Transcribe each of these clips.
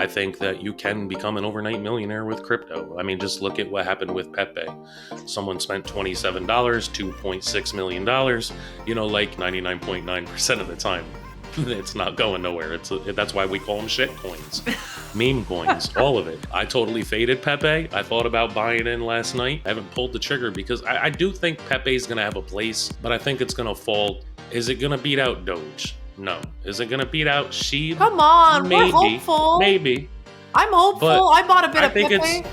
I think that you can become an overnight millionaire with crypto. I mean, just look at what happened with PEPE. Someone spent $27, $2.6 million, like 99.9% of the time. It's not going nowhere. That's why we call them shit coins, meme coins, all of it. I totally faded PEPE. I thought about buying in last night. I haven't pulled the trigger because I do think PEPE is going to have a place, but I think it's going to fall. Is it going to beat out Doge? No. Is it going to beat out Sheeb? Come on, maybe, we're hopeful. Maybe. I'm hopeful. I bought a bit of PEPE.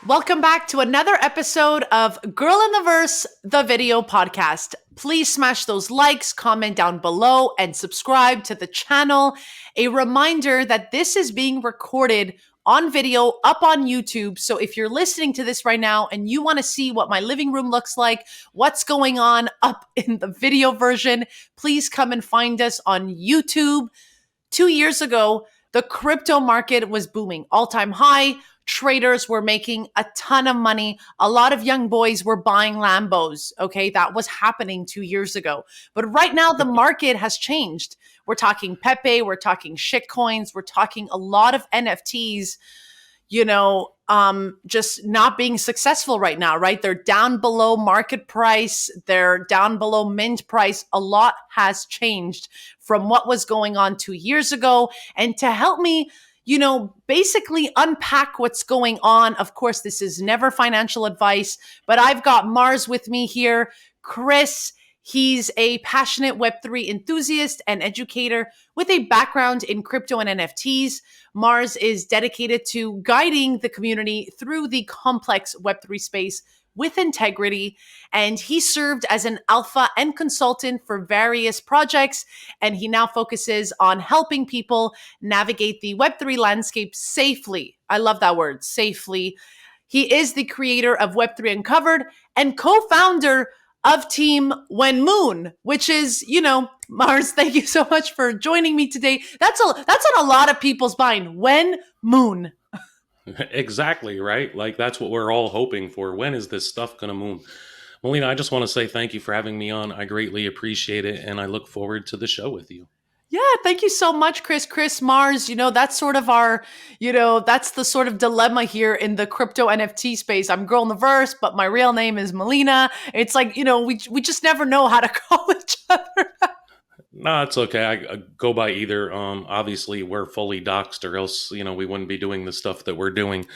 Welcome back to another episode of Girl in the Verse, the video podcast. Please smash those likes, comment down below, and subscribe to the channel. A reminder that this is being recorded on video up on YouTube. So if you're listening to this right now and you want to see what my living room looks like, what's going on up in the video version, please come and find us on YouTube. 2 years ago, the crypto market was booming, all-time high. Traders were making a ton of money. A lot of young boys were buying Lambos. Okay, that was happening 2 years ago. But right now, the market has changed. We're talking PEPE, we're talking shitcoins, we're talking a lot of NFTs, just not being successful right now, right? They're down below market price. They're down below mint price. A lot has changed from what was going on 2 years ago. And to help me, basically unpack what's going on. Of course, this is never financial advice, but I've got Marz with me here. Chris, he's a passionate Web3 enthusiast and educator with a background in crypto and NFTs. Marz is dedicated to guiding the community through the complex Web3 space with integrity, and he served as an alpha and consultant for various projects, and he now focuses on helping people navigate the Web3 landscape safely. I love that word, safely. He is the creator of Web3 Uncovered and co-founder of Team When Moon, which is, Marz, thank you so much for joining me today. That's on a lot of people's mind. When Moon. Exactly, right? Like, that's what we're all hoping for. When is this stuff going to move? Melina, I just want to say thank you for having me on. I greatly appreciate it, and I look forward to the show with you. Yeah, thank you so much, Chris. Marz, that's sort of our, that's the sort of dilemma here in the crypto NFT space. I'm Girl in the Verse, but my real name is Melina. It's like, we just never know how to call each other. No, it's okay. I go by either. Obviously, we're fully doxxed, or else, we wouldn't be doing the stuff that we're doing.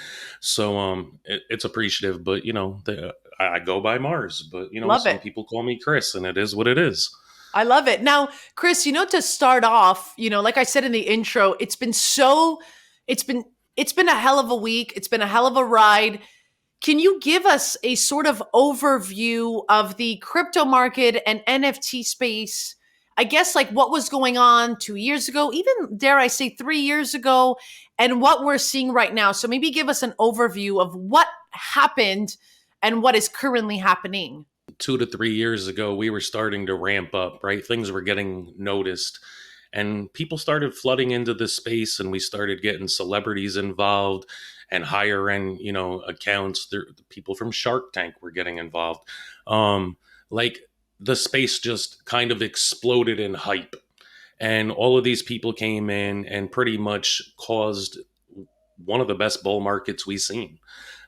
So it's appreciative, but, I go by Marz, but, some people call me Chris, and it is what it is. I love it. Now, Chris, to start off, like I said in the intro, it's been a hell of a week. It's been a hell of a ride. Can you give us a sort of overview of the crypto market and NFT space? I guess like what was going on 2 years ago, even dare I say 3 years ago, and what we're seeing right now. So maybe give us an overview of what happened and what is currently happening. 2 to 3 years ago, we were starting to ramp up, right? Things were getting noticed, and people started flooding into this space, and we started getting celebrities involved and higher end, accounts. The people from Shark Tank were getting involved. The space just kind of exploded in hype, and all of these people came in and pretty much caused one of the best bull markets we've seen.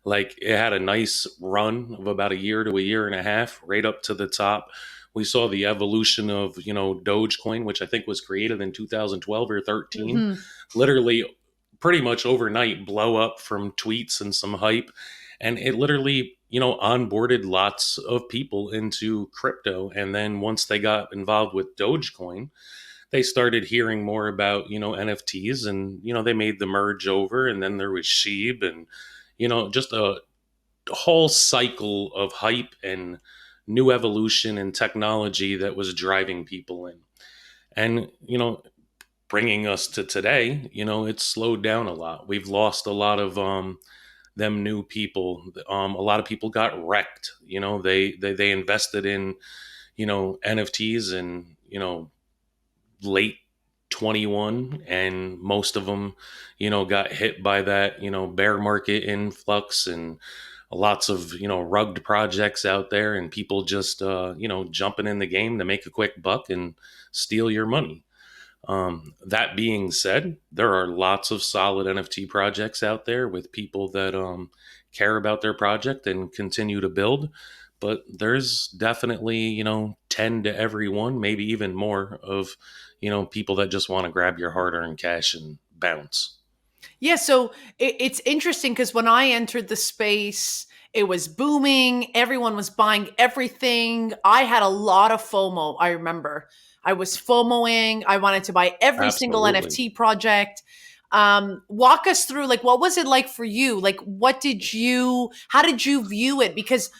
Like, it had a nice run of about a year to a year and a half, right up to the top. We saw the evolution of, Dogecoin, which I think was created in 2012 or 13, literally pretty much overnight blow up from tweets and some hype. And it literally, onboarded lots of people into crypto. And then once they got involved with Dogecoin, they started hearing more about, NFTs, and, they made the merge over, and then there was Sheeb, and, just a whole cycle of hype and new evolution and technology that was driving people in. And, bringing us to today, it's slowed down a lot. We've lost a lot of them new people. A lot of people got wrecked. They invested in, NFTs in, late 21, and most of them, got hit by that, bear market influx, and lots of rugged projects out there, and people just jumping in the game to make a quick buck and steal your money. That being said, there are lots of solid NFT projects out there with people that care about their project and continue to build. But there's definitely, 10 to every one, maybe even more of, people that just want to grab your hard earned cash and bounce. Yeah, so it's interesting because when I entered the space, it was booming. Everyone was buying everything. I had a lot of FOMO. I remember I was FOMOing. I wanted to buy every single Absolutely. NFT project. Walk us through, like, what was it like for you? Like, how did you view it? Because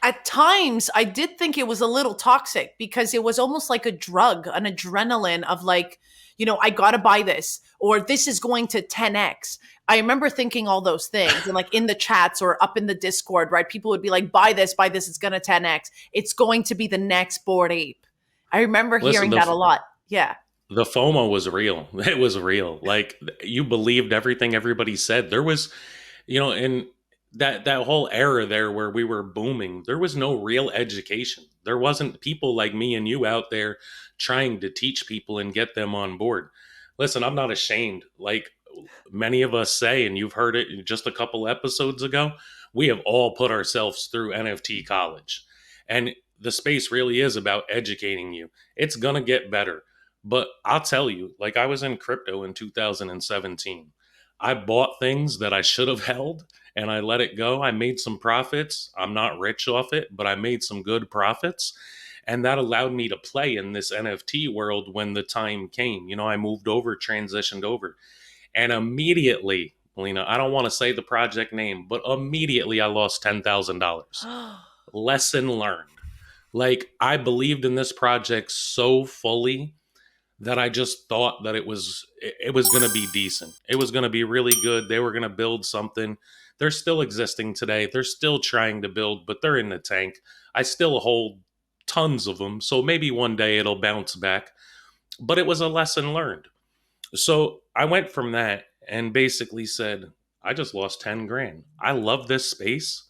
at times I did think it was a little toxic because it was almost like a drug, an adrenaline of like, I got to buy this or this is going to 10x. I remember thinking all those things and like in the chats or up in the Discord, right? People would be like, buy this, it's going to 10x. It's going to be the next Bored Ape. I remember Listen, hearing that a lot. Yeah. the FOMO was real. It was real. Like, you believed everything everybody said. There was, in that whole era there where we were booming, there was no real education. There wasn't people like me and you out there trying to teach people and get them on board. Listen, I'm not ashamed. Like many of us say, and you've heard it just a couple episodes ago, we have all put ourselves through NFT college. And the space really is about educating you. It's going to get better. But I'll tell you, like, I was in crypto in 2017. I bought things that I should have held and I let it go. I made some profits. I'm not rich off it, but I made some good profits. And that allowed me to play in this NFT world when the time came. I moved over, transitioned over. And immediately, Melina, I don't want to say the project name, but immediately I lost $10,000. Lesson learned. Like, I believed in this project so fully that I just thought that it was going to be decent. It was going to be really good. They were going to build something. They're still existing today. They're still trying to build, but they're in the tank. I still hold tons of them, so maybe one day it'll bounce back. But it was a lesson learned. So I went from that and basically said, I just lost 10 grand. I love this space,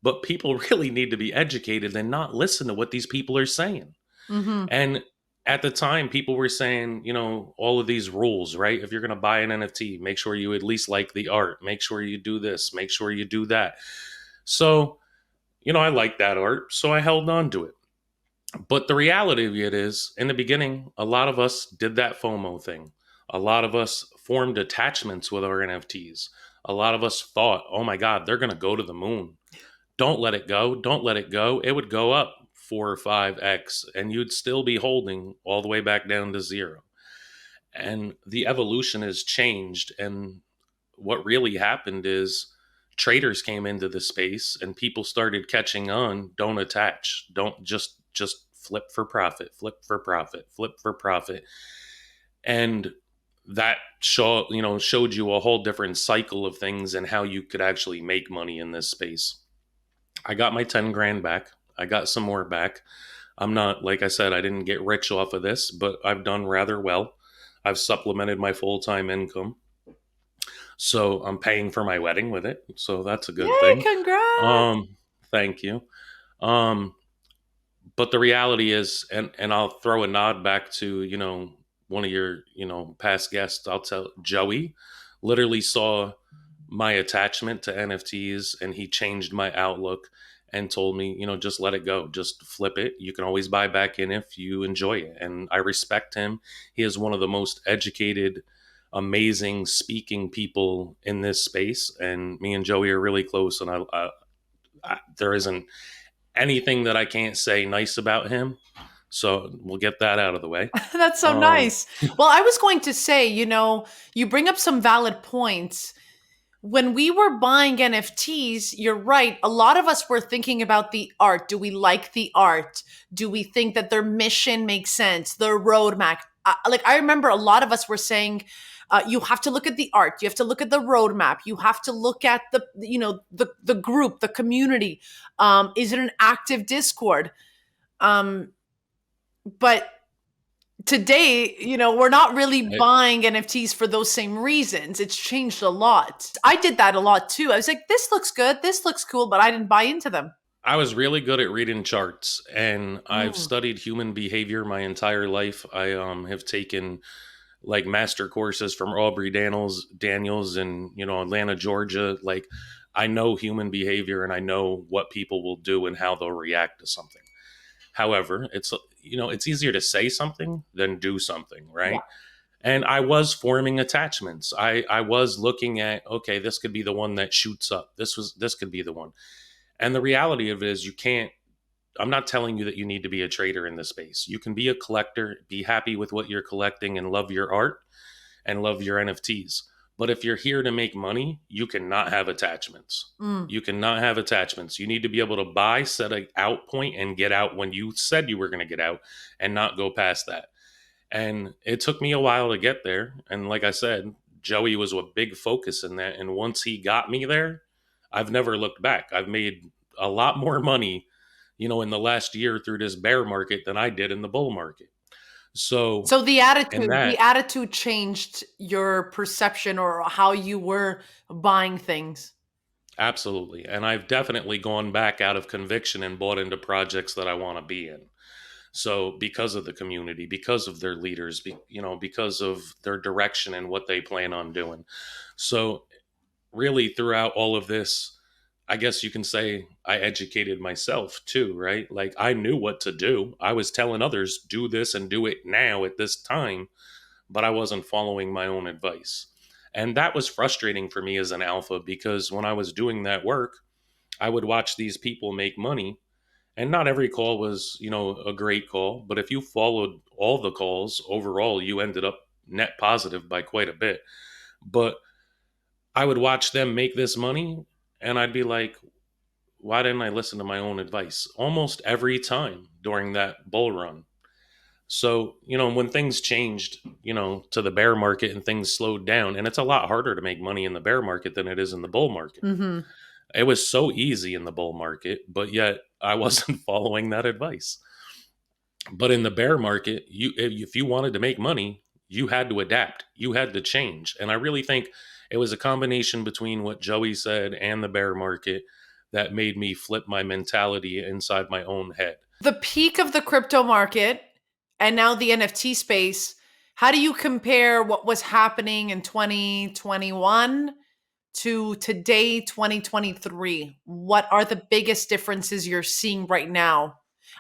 but people really need to be educated and not listen to what these people are saying. Mm-hmm. And at the time, people were saying, all of these rules, right? If you're going to buy an NFT, make sure you at least like the art. Make sure you do this. Make sure you do that. So, I like that art. So I held on to it. But the reality of it is, in the beginning, a lot of us did that FOMO thing. A lot of us formed attachments with our NFTs. A lot of us thought, oh my God, they're going to go to the moon. Don't let it go. Don't let it go. It would go up 4 or 5x, and you'd still be holding all the way back down to zero. And the evolution has changed. And what really happened is traders came into the space and people started catching on. Don't attach. Don't just flip for profit, flip for profit, flip for profit. And that showed you a whole different cycle of things and how you could actually make money in this space. I got my 10 grand back. I got some more back. I'm not, like I said, I didn't get rich off of this, but I've done rather well. I've supplemented my full time income. So I'm paying for my wedding with it. So that's a good Yay, thing. congrats. Um, Thank you. Um, but the reality is, and I'll throw a nod back to, one of your, past guests. I'll tell Joey literally saw my attachment to NFTs and he changed my outlook and told me, just let it go, just flip it. You can always buy back in if you enjoy it. And I respect him. He is one of the most educated, amazing speaking people in this space. And me and Joey are really close. And there isn't anything that I can't say nice about him. So we'll get that out of the way. That's so Um, nice. Well, I was going to say, you bring up some valid points. When we were buying NFTs, you're right. A lot of us were thinking about the art. Do we like the art? Do we think that their mission makes sense? Their roadmap. Like I remember a lot of us were saying, you have to look at the art. You have to look at the roadmap. You have to look at the group, the community. Is it an active Discord? But Today, we're not really I, buying NFTs for those same reasons. It's changed a lot. I did that a lot too. I was like, this looks good, this looks cool, but I didn't buy into them. I was really good at reading charts, and I've Mm. studied human behavior my entire life. I have taken like master courses from Aubrey Daniels in Atlanta, Georgia. Like I know human behavior and I know what people will do and how they'll react to something. However, it's easier to say something than do something, Yeah. right? And I was forming attachments. I was looking at, okay, this could be the one that shoots up. This could be the one. And the reality of it is you can't. I'm not telling you that you need to be a trader in this space. You can be a collector, be happy with what you're collecting and love your art and love your NFTs. But if you're here to make money, you cannot have attachments. Mm. You cannot have attachments. You need to be able to buy, set a out point, and get out when you said you were going to get out and not go past that. And it took me a while to get there. And like I said, Joey was a big focus in that. And once he got me there, I've never looked back. I've made a lot more money, in the last year through this bear market than I did in the bull market. So, So the in attitude, the that, attitude changed your perception or how you were buying things. absolutely. And I've definitely gone back out of conviction and bought into projects that I want to be in. So because of the community, because of their leaders, because of their direction and what they plan on doing. So really throughout all of this, I guess you can say I educated myself too, right? Like I knew what to do. I was telling others, do this and do it now at this time, but I wasn't following my own advice. And that was frustrating for me as an alpha because when I was doing that work, I would watch these people make money, and not every call was, a great call, but if you followed all the calls, overall you ended up net positive by quite a bit. But I would watch them make this money and I'd be like, why didn't I listen to my own advice? Almost every time during that bull run. So, when things changed, to the bear market and things slowed down, and it's a lot harder to make money in the bear market than it is in the bull market. Mm-hmm. It was so easy in the bull market, but yet I wasn't following that advice. But in the bear market, if you wanted to make money, you had to adapt. You had to change. And I really think it was a combination between what Joey said and the bear market that made me flip my mentality inside my own head. The peak of the crypto market and now the NFT space, how do you compare what was happening in 2021 to today, 2023? What are the biggest differences you're seeing right now?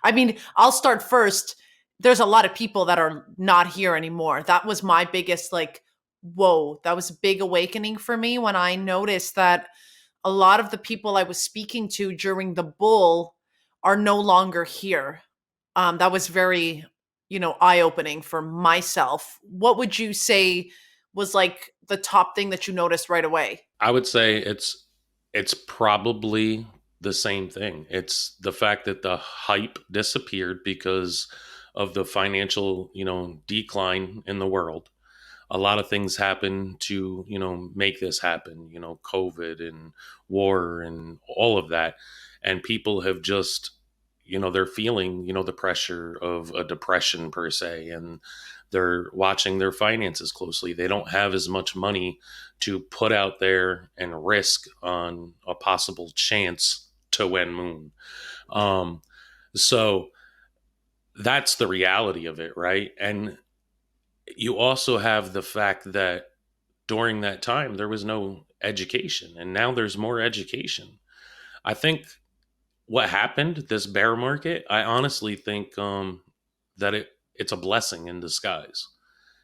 I mean, I'll start first. There's a lot of people that are not here anymore. That was my biggest, like, whoa, that was a big awakening for me when I noticed that a lot of the people I was speaking to during the bull are no longer here. That was very, eye opening for myself. What would you say was like the top thing that you noticed right away? I would say it's probably the same thing. It's the fact that the hype disappeared because of the financial, decline in the world. A lot of things happen to make this happen, COVID and war and all of that, and people have just they're feeling the pressure of a depression per se, and they're watching their finances closely. They don't have as much money to put out there and risk on a possible chance to win moon. So that's the reality of it, right? And you also have the fact that during that time there was no education, and now there's more education. I think what happened this bear market, I honestly think that it's a blessing in disguise.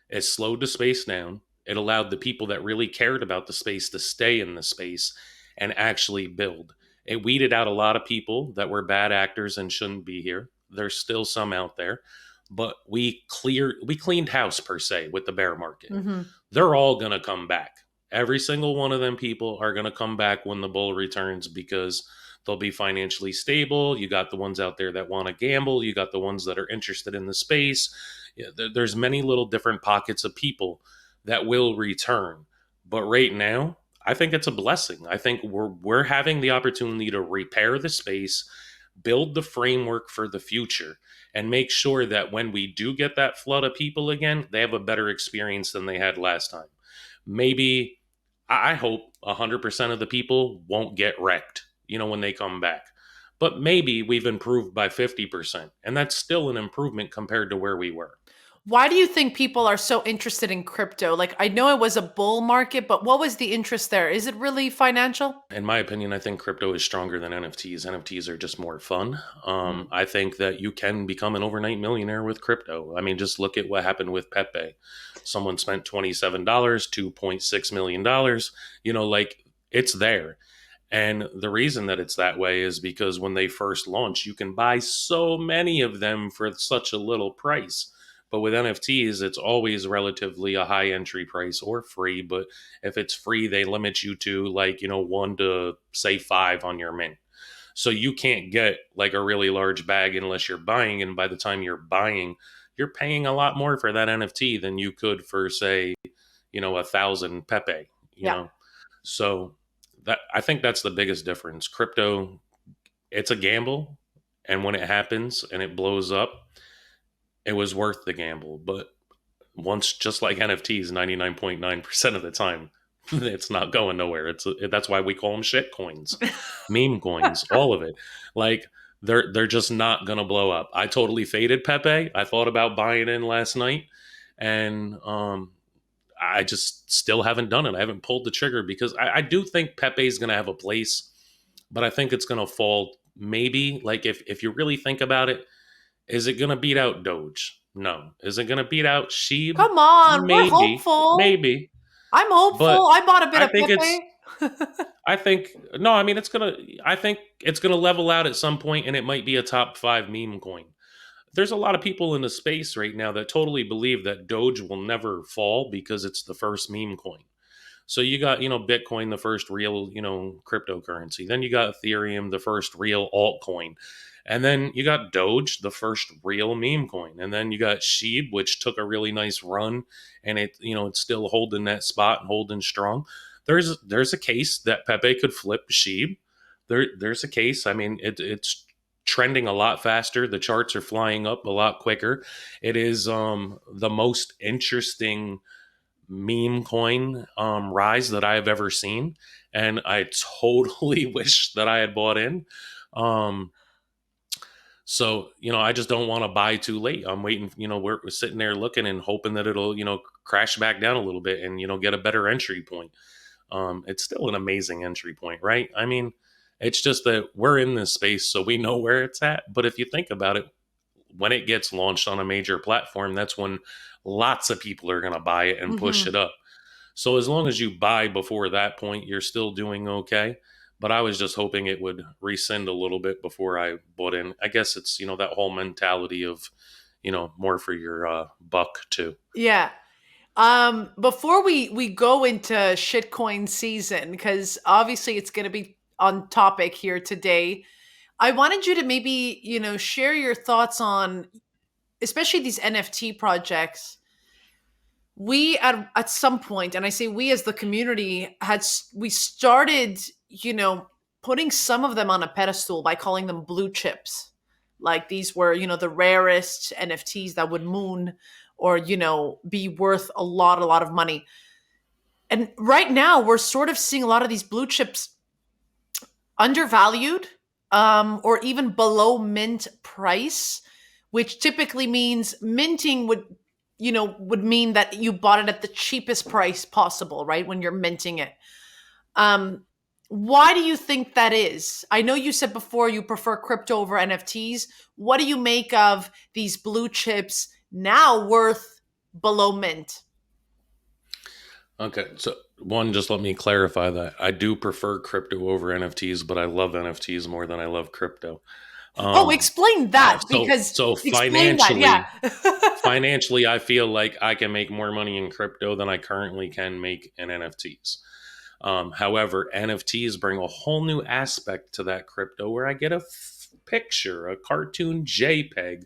It slowed the space down. It allowed the people that really cared about the space to stay in the space and actually build. It weeded out a lot of people that were bad actors and shouldn't be here. There's still some out there, but we cleaned house per se with the bear market. Mm-hmm. They're all going to come back. Every single one of them people are going to come back when the bull returns because they'll be financially stable. You got the ones out there that want to gamble. You got the ones that are interested in the space. Yeah, there's many little different pockets of people that will return. But right now, I think it's a blessing. I think we're having the opportunity to repair the space, build the framework for the future, and make sure that when we do get that flood of people again, they have a better experience than they had last time. Maybe, I hope 100% of the people won't get wrecked, when they come back. But maybe we've improved by 50%, and that's still an improvement compared to where we were. Why do you think people are so interested in crypto? Like, I know it was a bull market, but what was the interest there? Is it really financial? In my opinion, I think crypto is stronger than NFTs. NFTs are just more fun. Mm. I think that you can become an overnight millionaire with crypto. I mean, just look at what happened with PEPE. Someone spent $27, $2.6 million. Like, it's there. And the reason that it's that way is because when they first launch, you can buy so many of them for such a little price. But with NFTs, it's always relatively a high entry price or free. But if it's free, they limit you to, like, one to say five on your mint. So you can't get like a really large bag unless you're buying. And by the time you're buying, you're paying a lot more for that NFT than you could for, say, 1,000 Pepe, you Yeah. know? So that, I think that's the biggest difference. Crypto, it's a gamble. And when it happens and it blows up, it was worth the gamble. But once, just like NFTs, 99.9% of the time, it's not going nowhere. That's why we call them shit coins, meme coins, all of it. Like, they're just not gonna blow up. I totally faded Pepe. I thought about buying in last night, and I just still haven't done it. I haven't pulled the trigger because I do think Pepe is gonna have a place, but I think it's gonna fall. Maybe, like, if you really think about it, is it going to beat out Doge? No. Is it going to beat out Sheeb? Come on, we're Maybe, hopeful. maybe. I'm But hopeful. I bought a bit I of think it's, Pepe. I think, no, I mean, I think it's going to level out at some point, and it might be a top five meme coin. There's a lot of people in the space right now that totally believe that Doge will never fall because it's the first meme coin. So you got, Bitcoin, the first real, cryptocurrency. Then you got Ethereum, the first real altcoin. And then you got Doge, the first real meme coin. And then you got Sheeb, which took a really nice run, and it's still holding that spot and holding strong. There's a case that Pepe could flip Sheeb. There's a case. I mean, it's trending a lot faster. The charts are flying up a lot quicker. It is the most interesting meme coin rise that I have ever seen, and I totally wish that I had bought in. Um, so I just don't want to buy too late. I'm waiting. We're sitting there looking and hoping that it'll crash back down a little bit and get a better entry point. It's still an amazing entry point, right? I mean, it's just that we're in this space, so we know where it's at. But if you think about it, when it gets launched on a major platform, that's when lots of people are going to buy it and push Hmm. it up. So as long as you buy before that point, you're still doing okay. But I was just hoping it would rescind a little bit before I bought in. I guess it's, that whole mentality of, more for your buck too. Yeah. Before we go into shitcoin season, because obviously it's going to be on topic here today, I wanted you to maybe, share your thoughts on, especially these NFT projects. We at some point, and I say we as the community, we started, putting some of them on a pedestal by calling them blue chips. Like, these were, the rarest NFTs that would moon or, be worth a lot of money. And right now we're sort of seeing a lot of these blue chips undervalued, or even below mint price, which typically means minting would mean that you bought it at the cheapest price possible, right? When you're minting it. Um, why do you think that is? I know you said before you prefer crypto over NFTs. What do you make of these blue chips now worth below mint? Okay, so one, just let me clarify that I do prefer crypto over NFTs, but I love NFTs more than I love crypto. Oh, Um, explain that, so because so explain that. Yeah. financially, I feel like I can make more money in crypto than I currently can make in NFTs. However, NFTs bring a whole new aspect to that crypto where I get a picture, a cartoon JPEG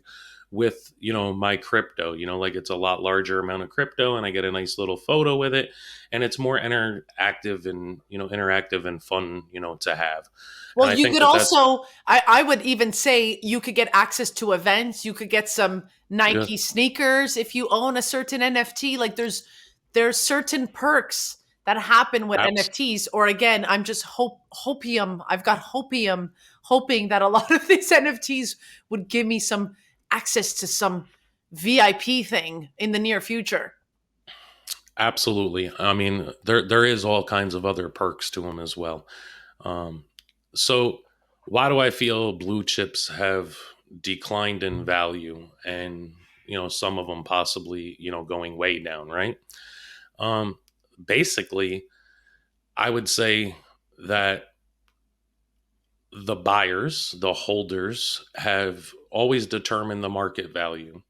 with, my crypto, like it's a lot larger amount of crypto and I get a nice little photo with it, and it's more interactive and fun, to have. And Well, I you think could that that's also, I would even say you could get access to events. You could get some yeah, Nike sneakers if you own a certain NFT. Like there's certain perks that happen with abs- NFTs. Or again, I'm just hopium. I've got hopium, hoping that a lot of these NFTs would give me some access to some VIP thing in the near future. absolutely. I mean, there is all kinds of other perks to them as well. Um, so why do I feel blue chips have declined in value, and some of them possibly going way down, right? Um, Basically, I would say that the buyers, the holders, have always determined the market value,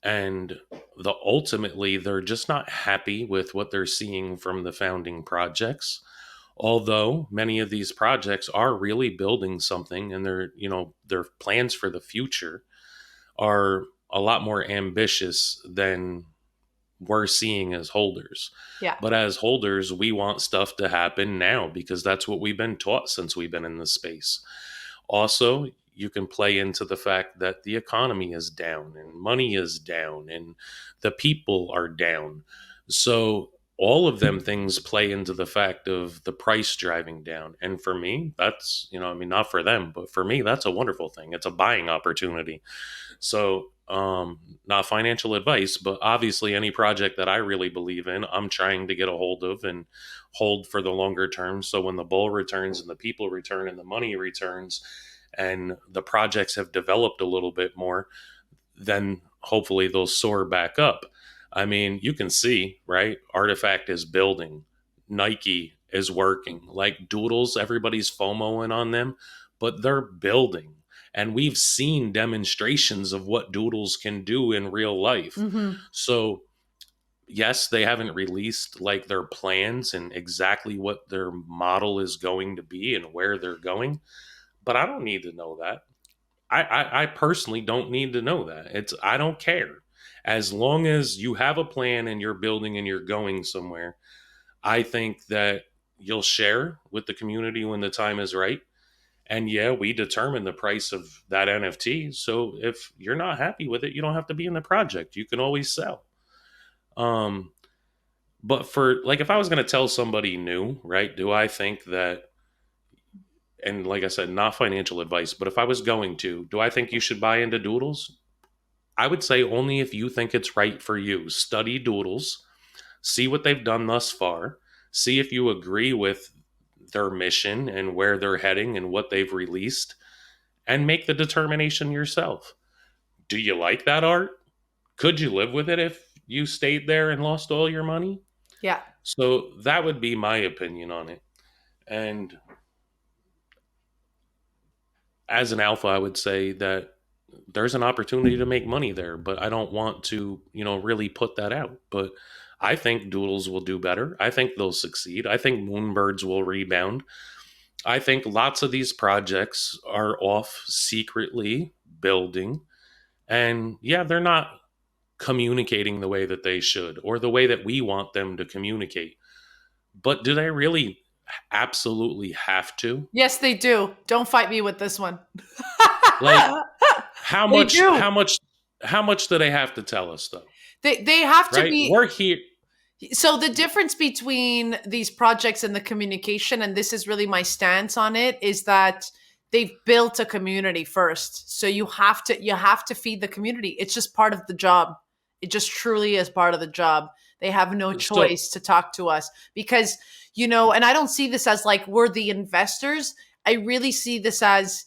and ultimately they're just not happy with what they're seeing from the founding projects. Although many of these projects are really building something, and their plans for the future are a lot more ambitious than we're seeing as holders. Yeah. But as holders, we want stuff to happen now because that's what we've been taught since we've been in this space. Also, you can play into the fact that the economy is down and money is down and the people are down. So all of them things play into the fact of the price driving down. And for me, that's, I mean, not for them, but for me, that's a wonderful thing. It's a buying opportunity. So, not financial advice, but obviously, any project that I really believe in, I'm trying to get a hold of and hold for the longer term. So, when the bull returns and the people return and the money returns and the projects have developed a little bit more, then hopefully they'll soar back up. I mean, you can see, right? Artifact is building, Nike is working. Like Doodles, everybody's FOMOing on them, but they're building. And we've seen demonstrations of what Doodles can do in real life. Hmm. So, yes, they haven't released like their plans and exactly what their model is going to be and where they're going, but I don't need to know that. I personally don't need to know that. I don't care. As long as you have a plan and you're building and you're going somewhere, I think that you'll share with the community when the time is right. And yeah, we determine the price of that NFT. So if you're not happy with it, you don't have to be in the project. You can always sell. Um, but for like, if I was going to tell somebody new, right, do I think that, and like I said, not financial advice, but if I was going to, do I think you should buy into Doodles? I would say only if you think it's right for you. Study Doodles, see what they've done thus far, see if you agree with their mission and where they're heading and what they've released, and make the determination yourself. Do you like that art? Could you live with it if you stayed there and lost all your money? Yeah. So that would be my opinion on it. And as an alpha, I would say that there's an opportunity to make money there, but I don't want to, really put that out. But I think Doodles will do better. I think they'll succeed. I think Moonbirds will rebound. I think lots of these projects are off secretly building. And yeah, they're not communicating the way that they should or the way that we want them to communicate. But do they really absolutely have to? Yes, they do. Don't fight me with this one. Like, how They much, do. how much, how much do they have to tell us though? They have to Right? be. We're here. So the difference between these projects and the communication, and this is really my stance on it, is that they've built a community first. So you have to feed the community. It's just part of the job. It just truly is part of the job. They have no So choice to talk to us because, and I don't see this as like we're the investors. I really see this as,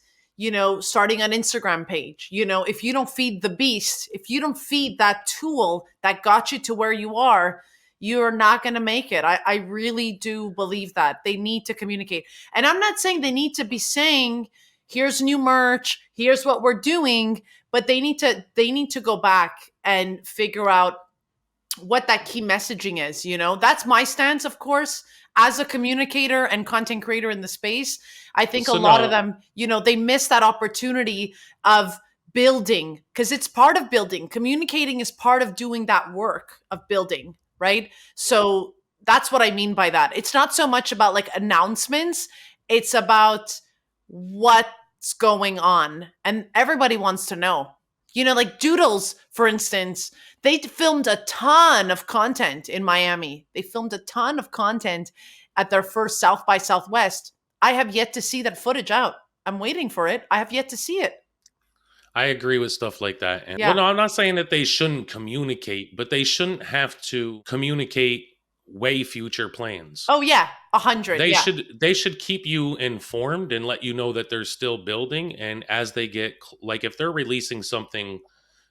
starting an Instagram page. If you don't feed the beast, if you don't feed that tool that got you to where you are, you're not going to make it. I really do believe that they need to communicate. And I'm not saying they need to be saying, here's new merch, here's what we're doing, but they need to go back and figure out what that key messaging is. That's my stance, of course, as a communicator and content creator in the space. I think a so lot of no, them, they miss that opportunity of building, because it's part of building. Communicating is part of doing that work of building, right? So that's what I mean by that. It's not so much about like announcements, it's about what's going on. And everybody wants to know. You know, like Doodles, for instance, they filmed a ton of content in Miami. They filmed a ton of content at their first South by Southwest. I have yet to see that footage out. I'm waiting for it. I have yet to see it. I agree with stuff like that. And well, Yeah. no, I'm not saying that they shouldn't communicate, but they shouldn't have to communicate way future plans. Oh yeah, 100. They Yeah. should keep you informed and let you know that they're still building. And as they get like if they're releasing something,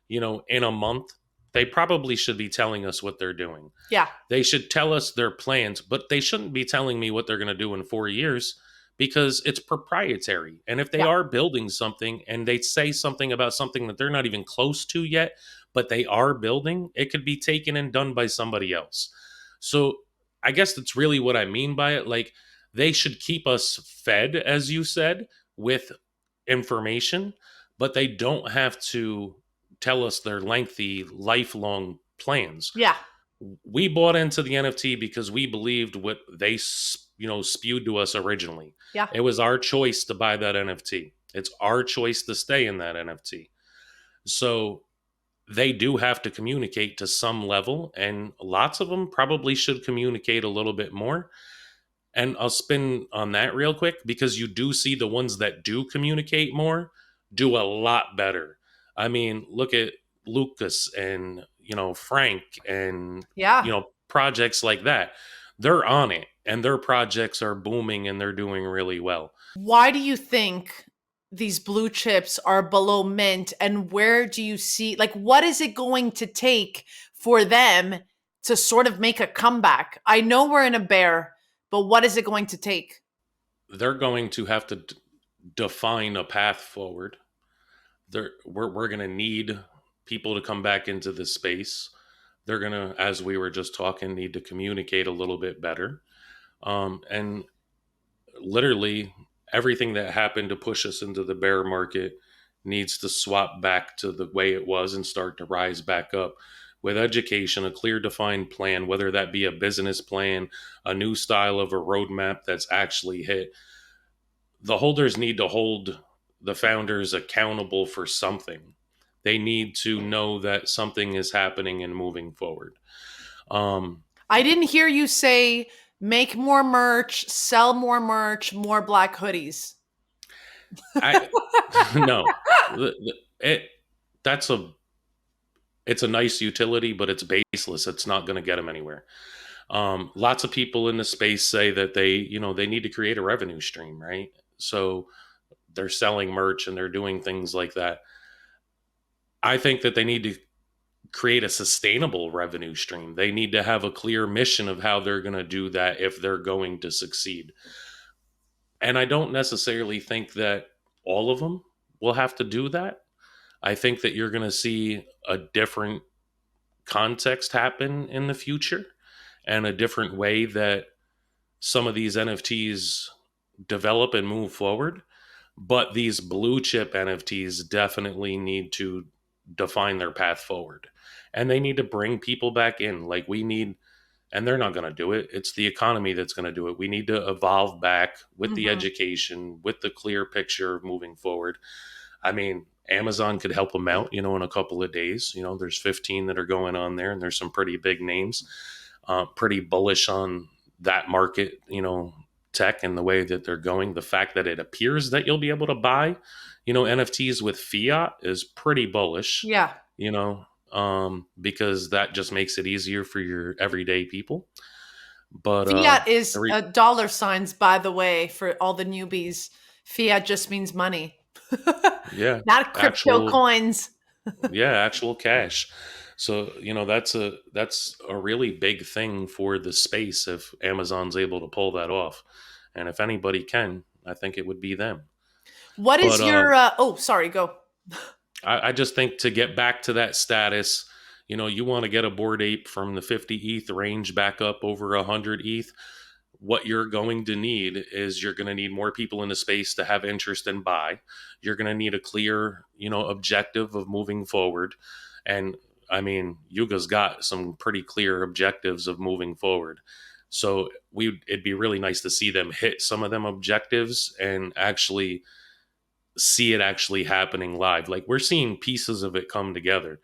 in a month, they probably should be telling us what they're doing. Yeah. They should tell us their plans, but they shouldn't be telling me what they're going to do in 4 years because it's proprietary. And if they Yeah. are building something and they say something about something that they're not even close to yet, but they are building, it could be taken and done by somebody else. So I guess that's really what I mean by it. Like they should keep us fed, as you said, with information, but they don't have to tell us their lengthy, lifelong plans. Yeah. We bought into the NFT because we believed what they spewed to us originally. Yeah. It was our choice to buy that NFT. It's our choice to stay in that NFT. So they do have to communicate to some level, and lots of them probably should communicate a little bit more. And I'll spin on that real quick because you do see the ones that do communicate more do a lot better. I mean, look at Lucas and, Frank and, Yeah. projects like that. They're on it and their projects are booming and they're doing really well. Why do you think these blue chips are below mint, and where do you see, like, what is it going to take for them to sort of make a comeback? I know we're in a bear, but what is it going to take? They're going to have to define a path forward. We're going to need people to come back into this space. They're going to, as we were just talking, need to communicate a little bit better. And literally everything that happened to push us into the bear market needs to swap back to the way it was and start to rise back up with education, a clear defined plan, whether that be a business plan, a new style of a roadmap that's actually hit. The holders need to hold the founders accountable for something. They need to know that something is happening and moving forward. I didn't hear you say make more merch, sell more merch, more black hoodies. I no, it that's a it's a nice utility, but it's baseless. It's not going to get them anywhere. Lots of people in the space say that they need to create a revenue stream, right? So they're selling merch and they're doing things like that. I think that they need to create a sustainable revenue stream. They need to have a clear mission of how they're going to do that if they're going to succeed. And I don't necessarily think that all of them will have to do that. I think that you're going to see a different context happen in the future and a different way that some of these NFTs develop and move forward. But these blue chip NFTs definitely need to define their path forward. And they need to bring people back in. Like we need, and they're not going to do it. It's the economy that's going to do it. We need to evolve back with the Mhm. education, with the clear picture moving forward. I mean, Amazon could help them out, in a couple of days. There's 15 that are going on there, and there's some pretty big names. Pretty bullish on that market, tech and the way that they're going. The fact that it appears that you'll be able to buy, NFTs with fiat is pretty bullish, Yeah. because that just makes it easier for your everyday people. But Fiat is dollar signs, by the way, for all the newbies. Fiat just means money, yeah, not crypto actual coins. yeah, actual cash. So, that's a really big thing for the space if Amazon's able to pull that off. And if anybody can, I think it would be them. What is But your? Oh, sorry. Go. I just think to get back to that status, you want to get a Bored Ape from the 50 ETH range back up over 100 ETH. what you're going to need is you're going to need more people in the space to have interest and buy. You're going to need a clear, objective of moving forward. And I mean, Yuga's got some pretty clear objectives of moving forward. So it'd be really nice to see them hit some of them objectives and actually see it actually happening live. Like we're seeing pieces of it come together,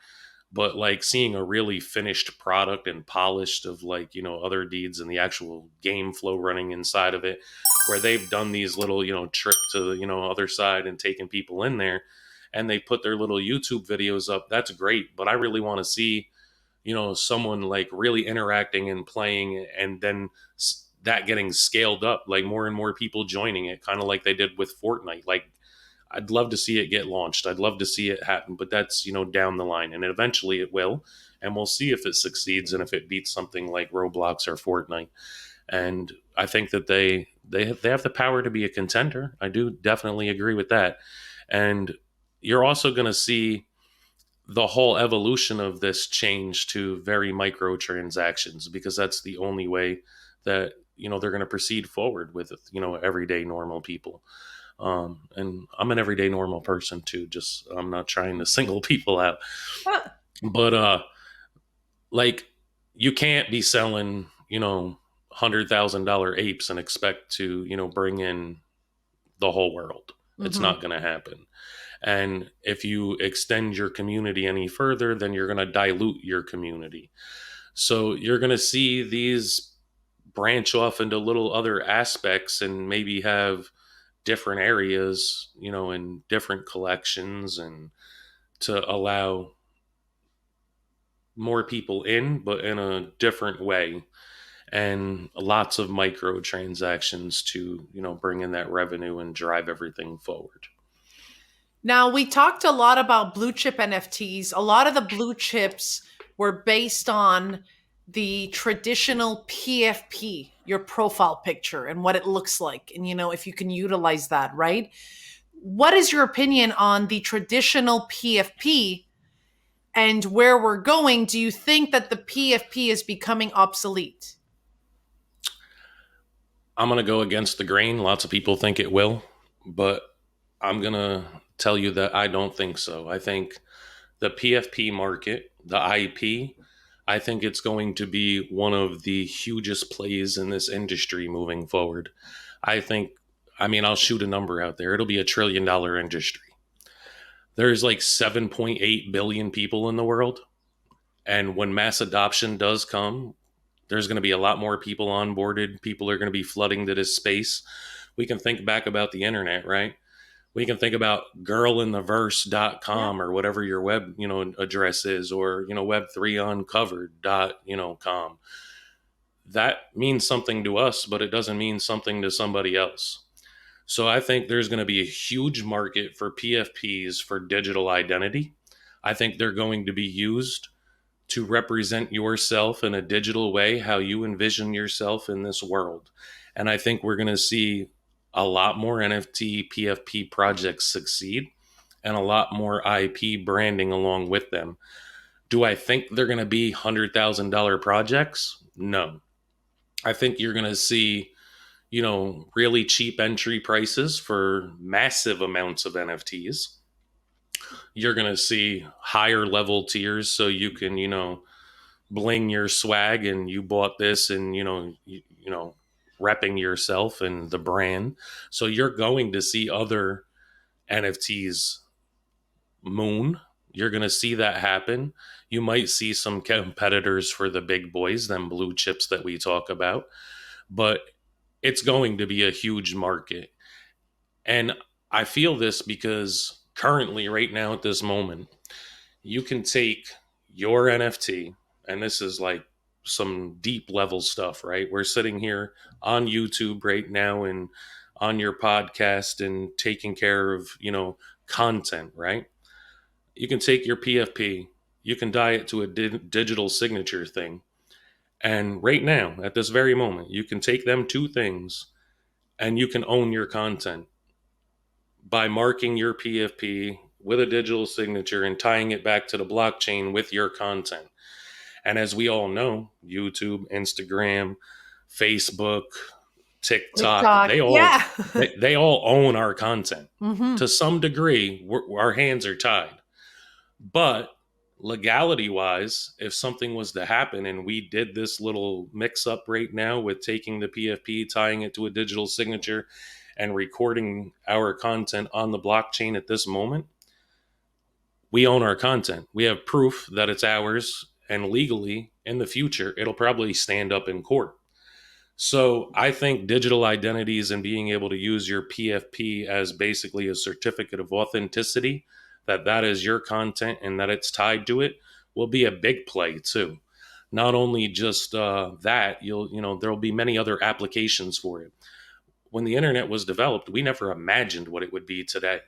but like seeing a really finished product and polished of like other deeds and the actual game flow running inside of it, where they've done these little trip to the other side and taken people in there, and they put their little YouTube videos up. That's great, but I really want to see someone like really interacting and playing, and then that getting scaled up, like more and more people joining it, kind of like they did with Fortnite. Like I'd love to see it get launched. I'd love to see it happen, but that's, down the line, and eventually it will. And we'll see if it succeeds and if it beats something like Roblox or Fortnite. And I think that they have the power to be a contender. I do definitely agree with that. And you're also going to see the whole evolution of this change to very microtransactions, because that's the only way that they're going to proceed forward with everyday normal people. And I'm an everyday normal person too. Just I'm not trying to single people out, Huh. but like you can't be selling $100,000 apes and expect to bring in the whole world. It's Mm-hmm. not going to happen. And if you extend your community any further, then you're going to dilute your community. So you're going to see these branch off into little other aspects and maybe have different areas, in different collections, and to allow more people in, but in a different way. And lots of microtransactions to, bring in that revenue and drive everything forward. Now, we talked a lot about blue chip NFTs. A lot of the blue chips were based on the traditional PFP, your profile picture, and what it looks like. And, if you can utilize that, right? What is your opinion on the traditional PFP and where we're going? Do you think that the PFP is becoming obsolete? I'm going to go against the grain. Lots of people think it will, but I'm going to tell you that I don't think so. I think the PFP market, the IP, I think it's going to be one of the hugest plays in this industry moving forward. I think, I mean, I'll shoot a number out there. It'll be $1 trillion industry. There's like 7.8 billion people in the world. And when mass adoption does come, there's going to be a lot more people onboarded. People are going to be flooding to this space. We can think back about the internet, right? We can think about Yeah. girlintheverse.com or whatever your web, address is, or, web3 uncovered.com. That means something to us, but it doesn't mean something to somebody else. So I think there's going to be a huge market for PFPs for digital identity. I think they're going to be used to represent yourself in a digital way, how you envision yourself in this world. And I think we're going to see a lot more NFT PFP projects succeed and a lot more IP branding along with them. Do I think they're going to be $100,000 projects? No. I think you're going to see, really cheap entry prices for massive amounts of NFTs. You're going to see higher level tiers so you can, bling your swag and you bought this and repping yourself and the brand. So you're going to see other NFTs moon. You're going to see that happen. You might see some competitors for the big boys, them blue chips that we talk about, but it's going to be a huge market. And I feel this because currently, right now at this moment, you can take your NFT, and this is like some deep level stuff, right? We're sitting here on YouTube right now and on your podcast and taking care of, content, right? You can take your PFP, you can dye it to a digital signature thing. And right now, at this very moment, you can take them two things and you can own your content by marking your PFP with a digital signature and tying it back to the blockchain with your content. And as we all know, YouTube, Instagram, Facebook, TikTok, TikTok. Yeah. they all own our content. Hmm. To some degree, our hands are tied. But legality wise, if something was to happen and we did this little mix up right now with taking the PFP, tying it to a digital signature, and recording our content on the blockchain at this moment, we own our content. We have proof that it's ours, and legally in the future, it'll probably stand up in court. So I think digital identities and being able to use your PFP as basically a certificate of authenticity, that that is your content and that it's tied to it, will be a big play too. Not only just that, there'll be many other applications for it. When the internet was developed, we never imagined what it would be today.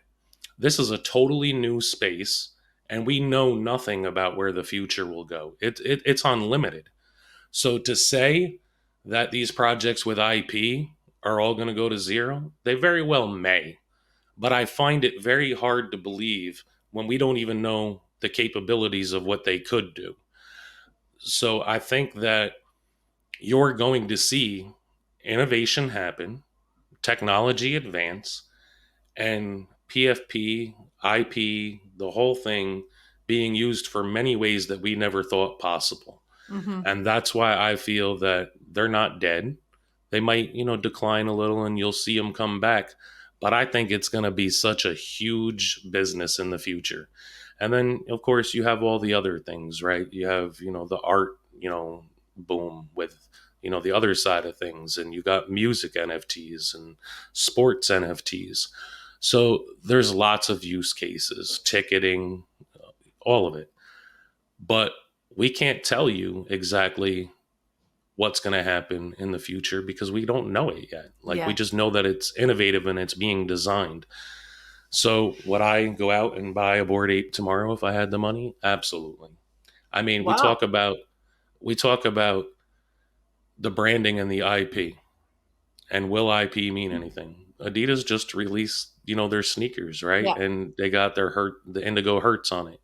This is a totally new space, and we know nothing about where the future will go. It's unlimited. So to say that these projects with IP are all going to go to zero, they very well may. But I find it very hard to believe when we don't even know the capabilities of what they could do. So I think that you're going to see innovation happen, technology advance, and PFP, IP, the whole thing being used for many ways that we never thought possible. Hmm. And that's why I feel that they're not dead. They might, decline a little and you'll see them come back. But I think it's going to be such a huge business in the future. And then, of course, you have all the other things, right? You have, the art, boom with, the other side of things. And you got music NFTs and sports NFTs. So there's lots of use cases, ticketing, all of it. But we can't tell you exactly what's going to happen in the future because we don't know it yet. Like we Yeah. just know that it's innovative and it's being designed. So would I go out and buy a Bored Ape tomorrow if I had the money? Absolutely. I mean, Wow. we talk about the branding and the IP, and will IP mean anything? Adidas just released, their sneakers, right? Yeah. And they got the Indigo Hertz on it.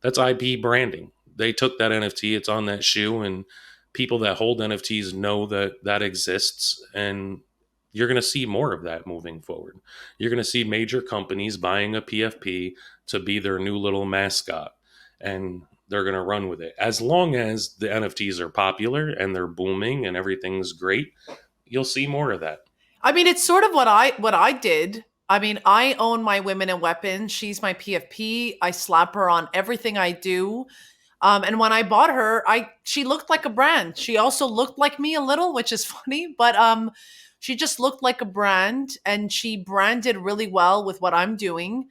That's IP branding. They took that NFT, it's on that shoe, and people that hold NFTs know that that exists. And you're going to see more of that moving forward. You're going to see major companies buying a PFP to be their new little mascot, and they're going to run with it. As long as the NFTs are popular and they're booming and everything's great, you'll see more of that. I mean, it's sort of what I did. I mean, I own my Women and Weapons. She's my PFP. I slap her on everything I do. And when I bought her, I she looked like a brand. She also looked like me a little, which is funny, but she just looked like a brand, and she branded really well with what I'm doing.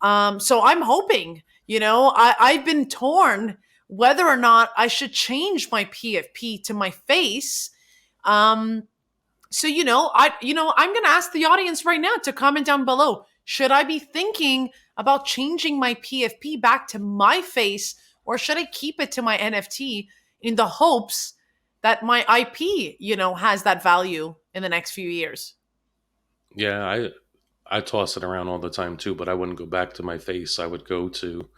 So I'm hoping, I've been torn whether or not I should change my PFP to my face. Um, so I'm going to ask the audience right now to comment down below. Should I be thinking about changing my PFP back to my face, or should I keep it to my NFT in the hopes that my IP, has that value in the next few years? Yeah, I toss it around all the time too, but I wouldn't go back to my face. I would go to,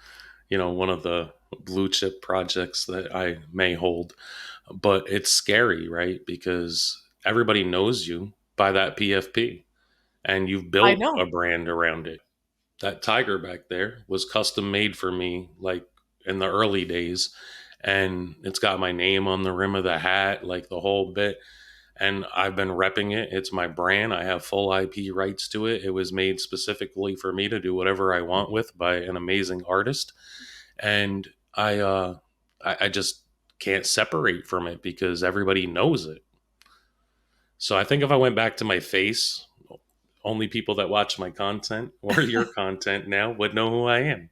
one of the blue chip projects that I may hold. But it's scary, right? Because everybody knows you by that PFP and you've I built know. a brand around it. That tiger back there was custom made for me, like in the early days. And it's got my name on the rim of the hat, like the whole bit. And I've been repping it. It's my brand. I have full IP rights to it. It was made specifically for me to do whatever I want with by an amazing artist. And I just can't separate from it because everybody knows it. So I think if I went back to my face, only people that watch my content or your content now would know who I am.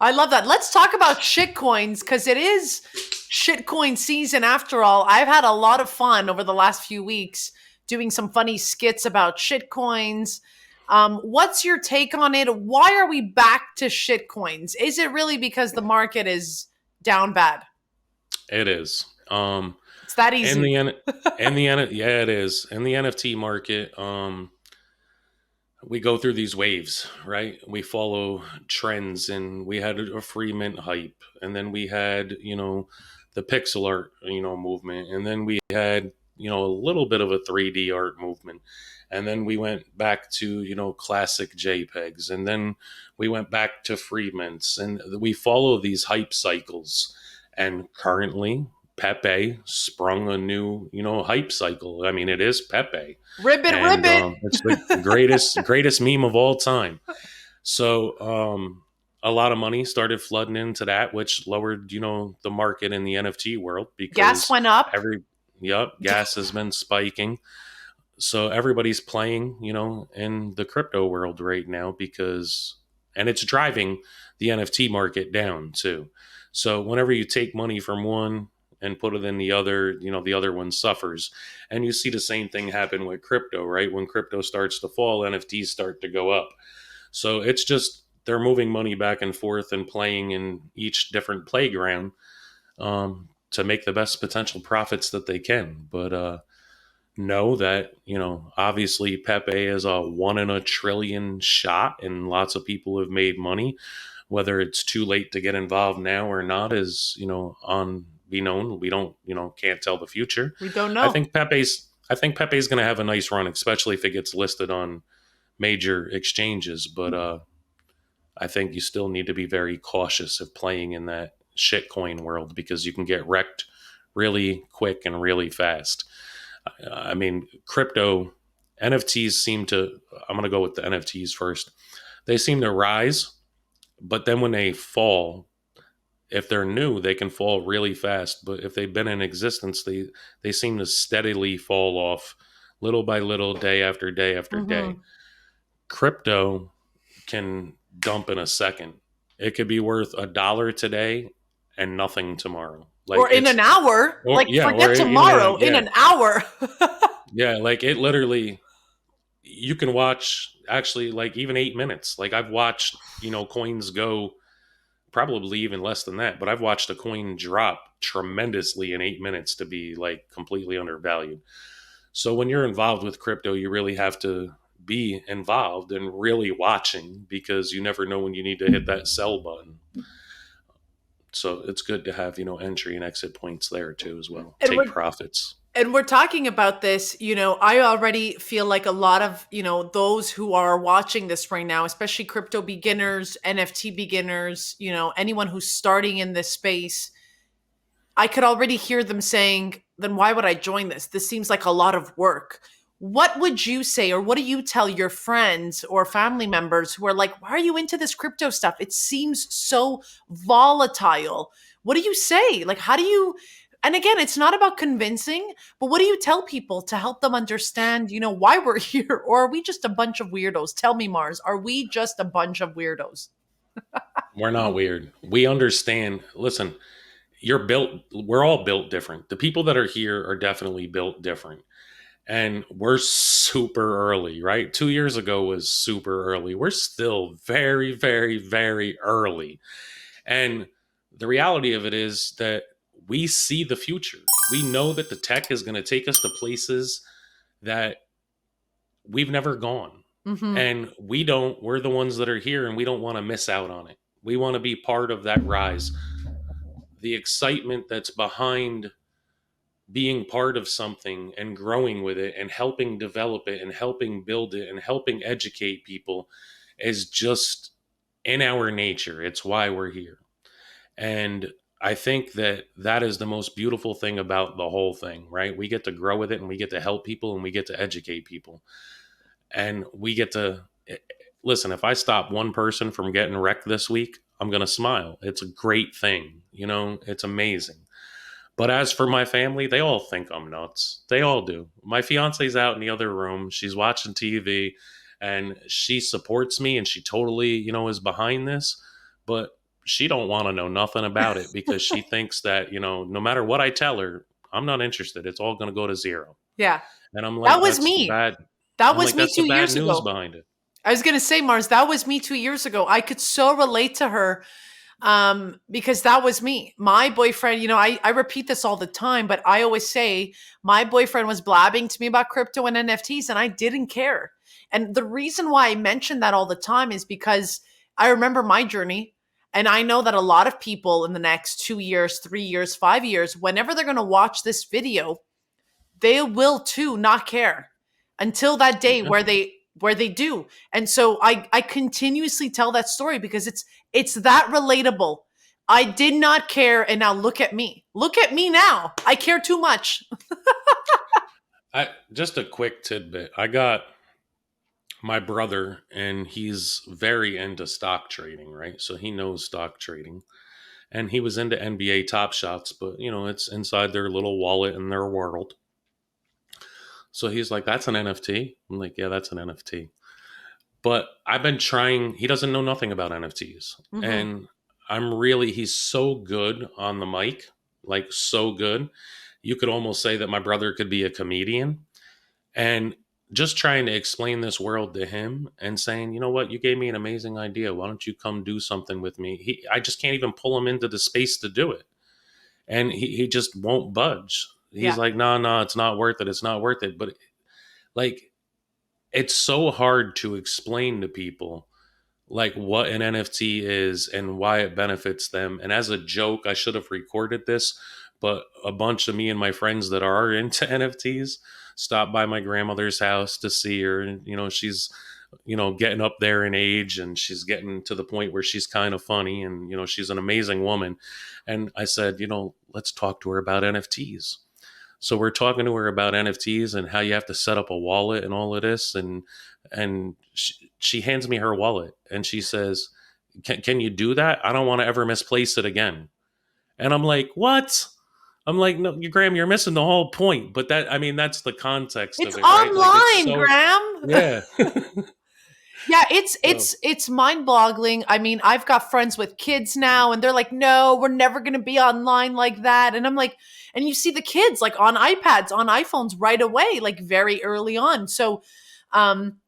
I love that. Let's talk about shit coins, because it is shitcoin season after all. I've had a lot of fun over the last few weeks doing some funny skits about shit coins. What's your take on it? Why are we back to shit coins? Is it really because the market is down bad? It is. It's that In easy. the N, in the N, yeah, it is. In the NFT market, we go through these waves, right? We follow trends, and we had a free mint hype, and then we had, the pixel art, movement, and then we had, a little bit of a 3D art movement. And then we went back to, classic JPEGs. And then we went back to free mints. And we follow these hype cycles. And currently, Pepe sprung a new, hype cycle. I mean, it is Pepe, Ribbit, and ribbit. it's the greatest meme of all time. So a lot of money started flooding into that, which lowered, the market in the NFT world Gas because went up. gas has been spiking. So everybody's playing, in the crypto world right now and it's driving the NFT market down too. So whenever you take money from one and put it in the other, the other one suffers. And you see the same thing happen with crypto, right? When crypto starts to fall, NFTs start to go up. So it's just they're moving money back and forth and playing in each different playground to make the best potential profits that they can. But know that, obviously Pepe is a 1 in a trillion shot and lots of people have made money. Whether it's too late to get involved now or not is, on be known. We don't, can't tell the future. We don't I know. think Pepe's going to have a nice run, especially if it gets listed on major exchanges. But I think you still need to be very cautious of playing in that shitcoin world because you can get wrecked really quick and really fast. I mean, crypto NFTs seem to. I'm going to go with the NFTs first. They seem to rise, but then when they fall, if they're new, they can fall really fast. But if they've been in existence, they seem to steadily fall off, little by little, day after day after day. Mm-hmm. Crypto can dump in a second. It could be worth $1 today and nothing tomorrow. Like Or in an hour. or Like, yeah, or forget even tomorrow, in an hour. yeah, like it literally. You can watch actually like even 8 minutes. Like I've watched, coins go probably even less than that, but I've watched a coin drop tremendously in 8 minutes to be like completely undervalued. So when you're involved with crypto, you really have to be involved and really watching because you never know when you need to hit that sell button. So it's good to have, entry and exit points there too as well. and Take we're profits. and we're talking about this, I already feel like a lot of, those who are watching this right now, especially crypto beginners, NFT beginners, anyone who's starting in this space, I could already hear them saying, then why would I join this? This seems like a lot of work. What would you say, or what do you tell your friends or family members who are like, why are you into this crypto stuff? It seems so volatile. What do you say? Like, how do you, and again, it's not about convincing, but what do you tell people to help them understand, why we're here? Or are we just a bunch of weirdos? Tell me, Marz, are we just a bunch of weirdos? We're not weird. We understand. Listen, we're all built different. The people that are here are definitely built different. And we're super early, right? 2 years ago was super early. We're still very, very, very early. And the reality of it is that we see the future. We know that the tech is going to take us to places that we've never gone. Mm-hmm. And we're the ones that are here and we don't want to miss out on it. We want to be part of that rise. The excitement that's behind being part of something and growing with it and helping develop it and helping build it and helping educate people is just in our nature. It's why we're here. And I think that that is the most beautiful thing about the whole thing, right? We get to grow with it and we get to help people and we get to educate people. And we get to listen, if I stop one person from getting wrecked this week, I'm going to smile. It's a great thing. It's amazing. But as for my family, they all think I'm nuts. They all do. My fiance's out in the other room. She's watching TV and she supports me and she totally, is behind this. But she don't want to know nothing about it because she thinks that, no matter what I tell her, I'm not interested. It's all going to go to zero. Yeah. And I'm That like, was that's the me. bad. That I'm was like, me that's the two bad years news ago. behind it. I was going to say, Marz, that was me 2 years ago. I could so relate to her because that was me. My boyfriend, I repeat this all the time, but I always say my boyfriend was blabbing to me about crypto and NFTs and I didn't care. And the reason why I mention that all the time is because I remember my journey. And I know that a lot of people in the next 2 years, 3 years, 5 years, whenever they're going to watch this video, they will too not care until that day Yeah. where they do. And so I continuously tell that story because it's that relatable. I did not care, and now look at me. Look at me now. I care too much. I just a quick tidbit. I got my brother, and he's very into stock trading, right? So he knows stock trading, and he was into NBA Top Shots, but it's inside their little wallet in their world. So he's like, "That's an NFT." I'm like, "Yeah, that's an NFT." But I've been trying. He doesn't know nothing about NFTs, Hmm. and he's so good on the mic, like so good. You could almost say that my brother could be a comedian, and just trying to explain this world to him and saying, you know what, you gave me an amazing idea. Why don't you come do something with me? I just can't even pull him into the space to do it. And he just won't budge. He's Yeah. like, no, no, it's not worth it. It's not worth it. But like, it's so hard to explain to people like what an NFT is and why it benefits them. And as a joke, I should have recorded this, but a bunch of me and my friends that are into NFTs stopped by my grandmother's house to see her. And, she's, getting up there in age, and she's getting to the point where she's kind of funny, and, she's an amazing woman. And I said, let's talk to her about NFTs. So we're talking to her about NFTs and how you have to set up a wallet and all of this, and she hands me her wallet and she says, "Can you do that? I don't want to ever misplace it again." And I'm like, "What?" I'm like, "No, Graham, you're missing the whole point." But I mean, that's the context It's of it, right? Like it's online, so, Graham. yeah. Yeah, it's So it's it's mind-boggling. I mean, I've got friends with kids now and they're like, "No, we're never going to be online like that." And I'm like, and you see the kids like on iPads, on iPhones right away, like very early on. So, um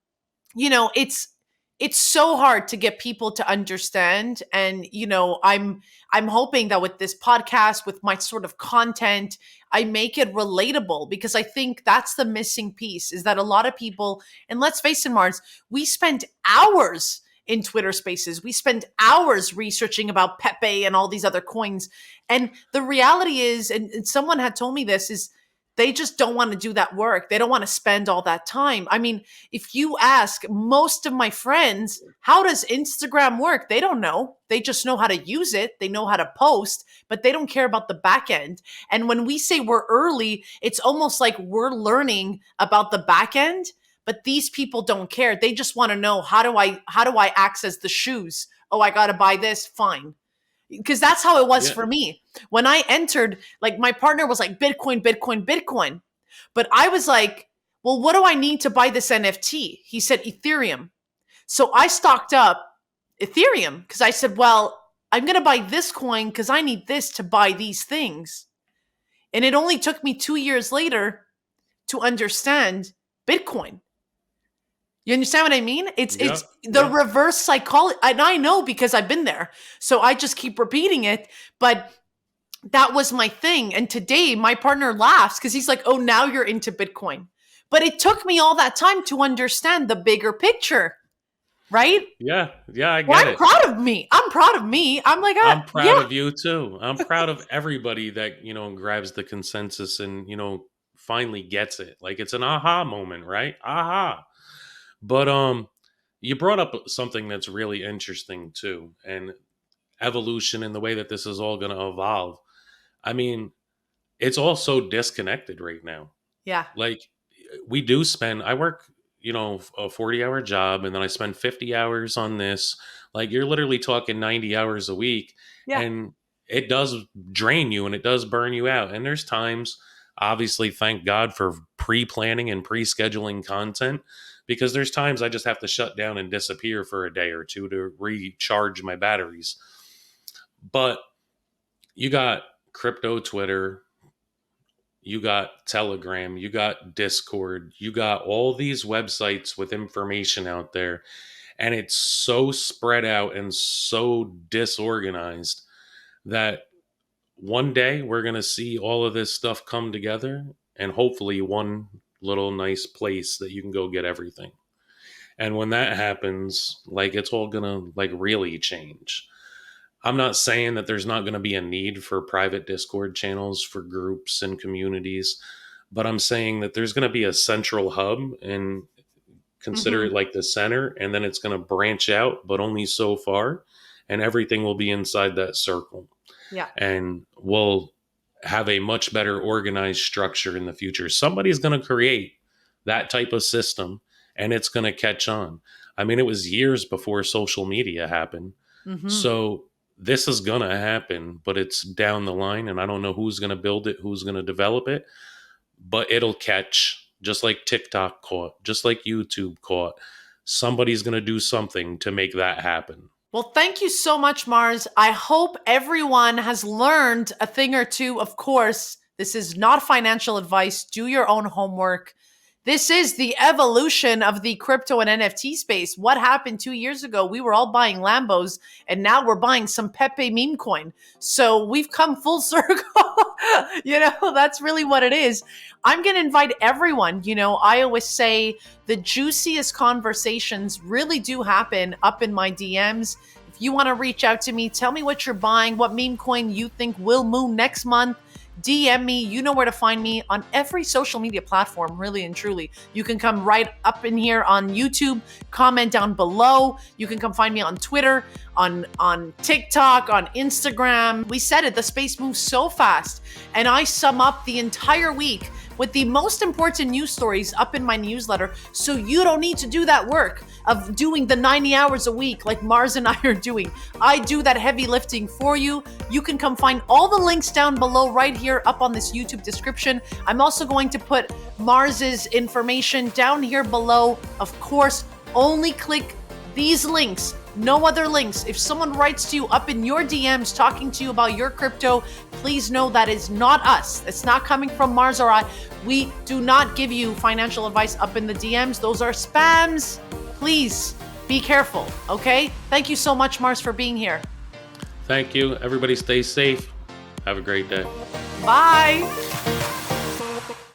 it's so hard to get people to understand. And I'm hoping that with this podcast, with my sort of content, I make it relatable, because I think that's the missing piece, is that a lot of people, and let's face it, Marz, we spend hours in Twitter spaces, we spend hours researching about Pepe and all these other coins. And the reality is, and someone had told me this, is they just don't want to do that work. They don't want to spend all that time. I mean, if you ask most of my friends, how does Instagram work? They don't know. They just know how to use it. They know how to post, but they don't care about the back end. And when we say we're early, it's almost like we're learning about the back end, but these people don't care. They just want to know, how do I access the shoes? Oh, I got to buy this. Fine, because that's how it was yeah, for me. When I entered, like my partner was like, Bitcoin, Bitcoin, Bitcoin. But I was like, well, what do I need to buy this NFT? He said Ethereum. So I stocked up Ethereum because I said, well, I'm going to buy this coin because I need this to buy these things. And it only took me 2 years later to understand Bitcoin. You understand what I mean? yeah, It's the yeah, reverse psychology, and I know because I've been there. So I just keep repeating it, but that was my thing. And today my partner laughs because he's like, "Oh, now you're into Bitcoin." But it took me all that time to understand the bigger picture, right? yeah, yeah. I Well, get I'm it. proud of me. I'm proud of me. I'm like, I'm yeah, proud of you too. I'm proud of everybody that, grabs the consensus and, finally gets it. Like it's an aha moment, right? Aha. But you brought up something that's really interesting too, and evolution and the way that this is all going to evolve. I mean, it's all so disconnected right now. yeah, Like I work, a 40-hour job, and then I spend 50 hours on this. Like you're literally talking 90 hours a week, yeah, and it does drain you and it does burn you out. And there's times, obviously, thank God for pre-planning and pre-scheduling content, because there's times I just have to shut down and disappear for a day or two to recharge my batteries. But you got crypto Twitter, you got Telegram, you got Discord, you got all these websites with information out there, and it's so spread out and so disorganized that one day we're going to see all of this stuff come together, and hopefully one little nice place that you can go get everything. And when that happens, like it's all going to like really change. I'm not saying that there's not going to be a need for private Discord channels for groups and communities, but I'm saying that there's going to be a central hub, and consider it Hmm. like the center, and then it's going to branch out, but only so far, and everything will be inside that circle. Yeah. And we'll have a much better organized structure in the future. Somebody's going to create that type of system, and it's going to catch on. I mean, it was years before social media happened. Hmm. So this is going to happen, but it's down the line, and I don't know who's going to build it, who's going to develop it, but it'll catch, just like TikTok caught, just like YouTube caught. Somebody's going to do something to make that happen. Well, thank you so much, Marz. I hope everyone has learned a thing or two. Of course, this is not financial advice. Do your own homework. This is the evolution of the crypto and NFT space. What happened 2 years ago? We were all buying Lambos, and now we're buying some PEPE meme coin. So we've come full circle. That's really what it is. I'm going to invite everyone. I always say the juiciest conversations really do happen up in my DMs. If you want to reach out to me, tell me what you're buying, what meme coin you think will moon next month. DM me. You know where to find me on every social media platform, really and truly. You can come right up in here on YouTube, comment down below. You can come find me on Twitter, on TikTok, on Instagram. We said it, the space moves so fast. And I sum up the entire week with the most important news stories up in my newsletter, so you don't need to do that work of doing the 90 hours a week like Marz and I are doing. I do that heavy lifting for you. You can come find all the links down below right here up on this YouTube description. I'm also going to put Marz's information down here below. Of course, only click these links. No other links. If someone writes to you up in your DMs talking to you about your crypto, please know that is not us. It's not coming from Marz or I. We do not give you financial advice up in the DMs. Those are spams. Please be careful, okay? Thank you so much, Marz, for being here. Thank you. Everybody stay safe. Have a great day. Bye.